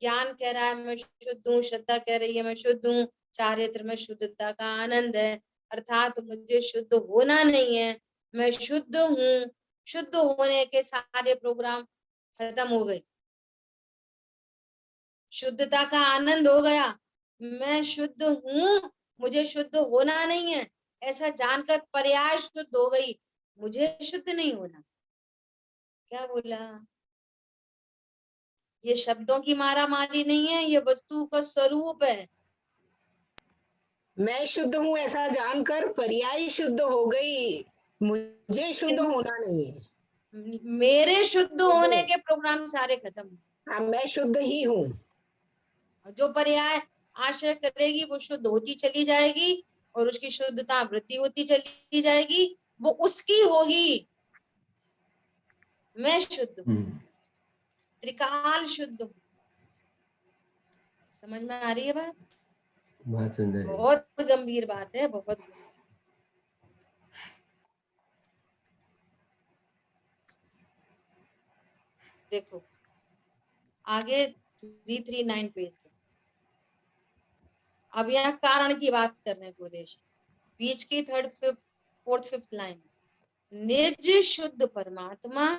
S1: ज्ञान कह रहा है मैं शुद्ध हूँ, श्रद्धा कह रही है मैं शुद्ध हूँ, चारित्र में शुद्धता का आनंद है, अर्थात मुझे शुद्ध होना नहीं है, मैं शुद्ध हूँ। शुद्ध होने के सारे प्रोग्राम खत्म हो गए, शुद्धता का आनंद हो गया। मैं शुद्ध हूँ, मुझे शुद्ध होना नहीं है, ऐसा जानकर पर्याय शुद्ध हो गई, मुझे शुद्ध नहीं होना। क्या बोला? ये शब्दों की मारा मारी नहीं है, ये वस्तु का स्वरूप है।
S3: मैं शुद्ध हूँ ऐसा जानकर पर्याय शुद्ध हो गई, मुझे शुद्ध होना नहीं है।
S1: मेरे शुद्ध होने के प्रोग्राम सारे खत्म।
S3: हाँ, मैं शुद्ध ही हूँ।
S1: जो पर्याय आश्रय करेगी वो शुद्ध होती चली जाएगी, और उसकी शुद्धता वृद्धि होती चली जाएगी, वो उसकी होगी। मैं शुद्ध हूँ, त्रिकाल शुद्ध हूँ। समझ में आ रही है बात? बहुत गंभीर बात है, बहुत गंभीर। देखो आगे 339 पेज पे, अब यहाँ कारण की बात करने को उद्देश्य, बीच की third fifth fourth fifth line, निज शुद्ध परमात्मा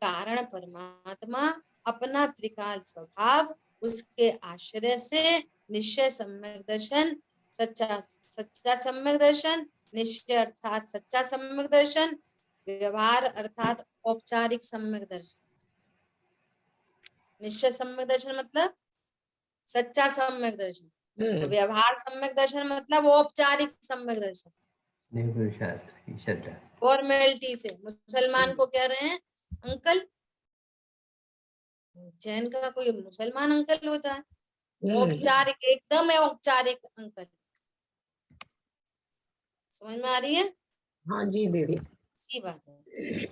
S1: कारण परमात्मा अपना त्रिकाल स्वभाव उसके आश्रय से निश्चय सम्यक दर्शन, सच्चा सम्यक दर्शन, निश्चय अर्थात सच्चा सम्यक दर्शन, व्यवहार अर्थात औपचारिक सम्यक दर्शन। निश्चय सम्यक दर्शन मतलब सच्चा सम्यक दर्शन, व्यवहार सम्यक दर्शन मतलब औपचारिक सम्यक दर्शन।
S2: निर्गुण शास्त्र की श्रद्धा।
S1: फॉर्मेलिटी से मुसलमान को कह रहे हैं अंकल, जैन का कोई मुसलमान अंकल होता है? औपचारिक, एकदम औपचारिक अंकल। समझ में आ रही है?
S3: हाँ जी दीदी।
S1: सी बात है।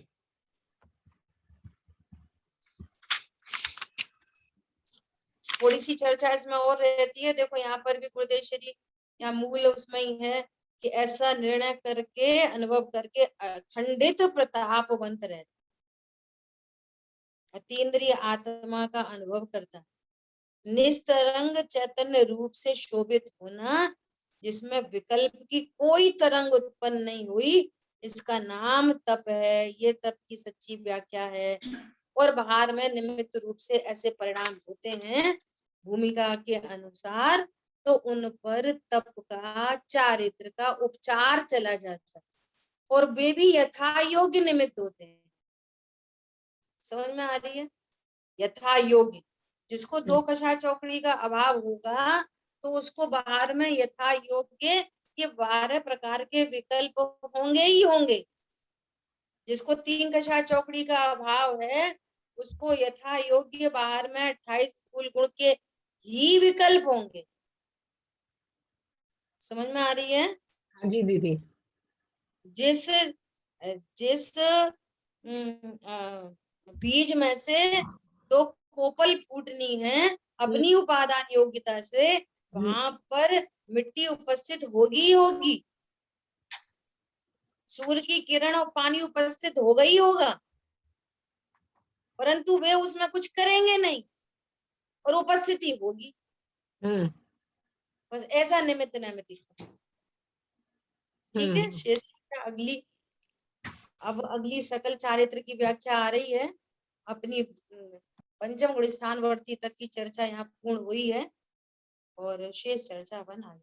S1: थोड़ी सी चर्चा इसमें और रहती है। देखो यहाँ पर भी गुरुदेश्वरी यहाँ मूल उसमें ही है कि ऐसा निर्णय करके, अनुभव करके अखंडित प्रतापवंत रहता, अतीन्द्रिय आत्मा का अनुभव करता, निस्तरंग चैतन्य रूप से शोभित होना, जिसमें विकल्प की कोई तरंग उत्पन्न नहीं हुई, इसका नाम तप है। ये तप की सच्ची व्याख्या है। और बाहर में निमित्त रूप से ऐसे परिणाम होते हैं भूमिका के अनुसार, तो उन पर तप का, चारित्र का उपचार चला जाता है, और वे भी यथा योग्य निमित्त होते हैं। समझ में आ रही है? यथा योग्य, जिसको दो कषाय चौकड़ी का अभाव होगा तो उसको बाहर में यथा योग्य ये 12 प्रकार के विकल्प होंगे ही होंगे। जिसको 3 कषाय चौकड़ी का अभाव है उसको यथा योग्य बाहर में 28 मूल गुण के ही विकल्प होंगे। समझ में आ रही है?
S3: हाँ जी दीदी।
S1: जिस बीज में से तो कोपल फूटनी है अपनी उपादान योग्यता से, वहां पर मिट्टी उपस्थित होगी ही होगी, सूर्य की किरण और पानी उपस्थित होगा ही होगा, परंतु वे उसमें कुछ करेंगे नहीं और उपस्थिति होगी। बस ऐसा निमित्त नैमित्तिक। ठीक है। शेष अगली, अब अगली सकल चारित्र की व्याख्या आ रही है। अपनी पंचम गुण स्थानवर्ती तक की चर्चा यहाँ पूर्ण हुई है और शेष चर्चा बना।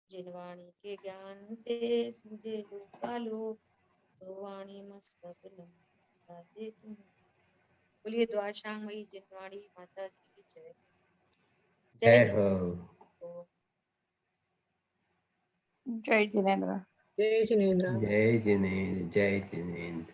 S1: जिनवाणी के ज्ञान से सूझे लोकालोक, तो वाणी मस्तक दे तुम। बोलिए द्वाशांगमयी जिनवाणी माता की जय।
S2: जय हो।
S5: जय जिनेन्द्र।
S3: जय जिनेन्द्र।
S2: जय जिनेन्द्र, जय जिनेन्द्र।